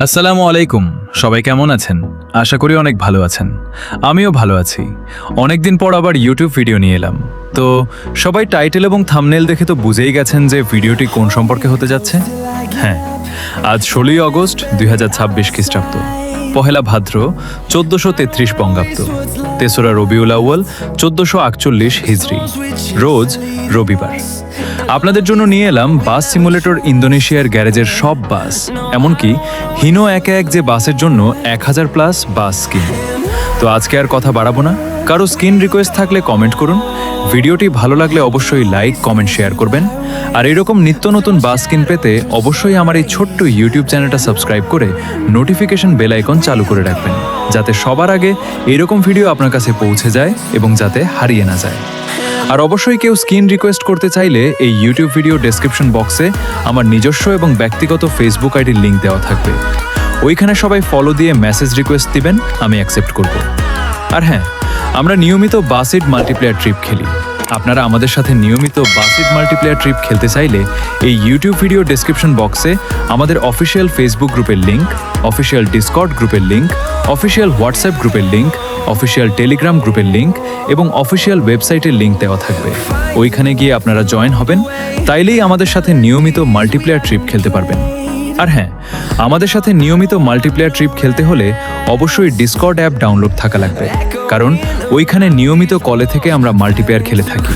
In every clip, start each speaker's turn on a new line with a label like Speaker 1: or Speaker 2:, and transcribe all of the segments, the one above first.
Speaker 1: আসসালামু আলাইকুম। সবাই কেমন আছেন? আশা করি অনেক ভালো আছেন। আমিও ভালো আছি। অনেকদিন পর আবার ইউটিউব ভিডিও নিয়ে এলাম। তো সবাই টাইটেল এবং থাম্বনেল দেখে তো বুঝেই গেছেন যে ভিডিওটি কোন সম্পর্কে হতে যাচ্ছে। হ্যাঁ, আজ 16ই আগস্ট 2026 খ্রিস্টাব্দ, পহেলা ভাদ্র 1433 বঙ্গাব্দ, তেসরা রবিউল আউয়াল 1448 হিজরি, রোজ রবিবার। আপনাদের জন্য নিয়ে এলাম বাস সিমুলেটর ইন্দোনেশিয়ার গ্যারেজের সব বাস, এমনকি হিনো একে এক যে বাসের জন্য 1000+ বাস স্কিন। তো আজকে আর কথা বাড়াবো না, কারো স্কিন রিকোয়েস্ট থাকলে কমেন্ট করুন। ভিডিওটি ভালো লাগলে অবশ্যই লাইক কমেন্ট শেয়ার করবেন। আর এরকম নিত্য নতুন বাস স্কিন পেতে অবশ্যই আমার এই ছোট্ট ইউটিউব চ্যানেলটা সাবস্ক্রাইব করে নোটিফিকেশন বেল আইকন চালু করে রাখবেন, যাতে সবার আগে এরকম ভিডিও আপনার কাছে পৌঁছে যায় এবং যাতে হারিয়ে না যায়। আর অবশ্যই কেউ স্কিন রিকোয়েস্ট করতে চাইলে এই ইউটিউব ভিডিও ডেসক্রিপশন বক্সে আমার নিজস্ব এবং ব্যক্তিগত ফেসবুক আইডির লিঙ্ক দেওয়া থাকবে। ওইখানে সবাই ফলো দিয়ে মেসেজ রিকোয়েস্ট দিবেন, আমি অ্যাকসেপ্ট করব। আর হ্যাঁ, আমরা নিয়মিত বাসিড মাল্টিপ্লেয়ার ট্রিপ খেলি। আপনারা আমাদের সাথে নিয়মিত বাসিড মাল্টিপ্লেয়ার ট্রিপ খেলতে চাইলে এই ইউটিউব ভিডিও ডেসক্রিপশন বক্সে আমাদের অফিসিয়াল ফেসবুক গ্রুপের লিঙ্ক, অফিসিয়াল ডিসকর্ড গ্রুপের লিঙ্ক, অফিসিয়াল হোয়াটসঅ্যাপ গ্রুপের লিঙ্ক, অফিসিয়াল টেলিগ্রাম গ্রুপের লিঙ্ক এবং অফিসিয়াল ওয়েবসাইটের লিঙ্ক দেওয়া থাকবে। ওইখানে গিয়ে আপনারা জয়েন হবেন, তাইলেই আমাদের সাথে নিয়মিত মাল্টিপ্লেয়ার ট্রিপ খেলতে পারবেন। আর হ্যাঁ, আমাদের সাথে নিয়মিত মাল্টিপ্লেয়ার ট্রিপ খেলতে হলে অবশ্যই ডিসকর্ড অ্যাপ ডাউনলোড থাকা লাগবে, কারণ ওইখানে নিয়মিত কলে থেকে আমরা মাল্টিপ্লেয়ার খেলে থাকি।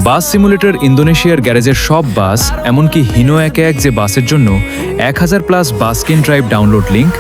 Speaker 1: বাস সিমুলেটর ইন্দোনেশিয়ার গ্যারেজের সব বাস, এমনকি হিনো একে এক যে বাসের জন্য 1000+ বাস স্কিন ড্রাইভ ডাউনলোড লিঙ্ক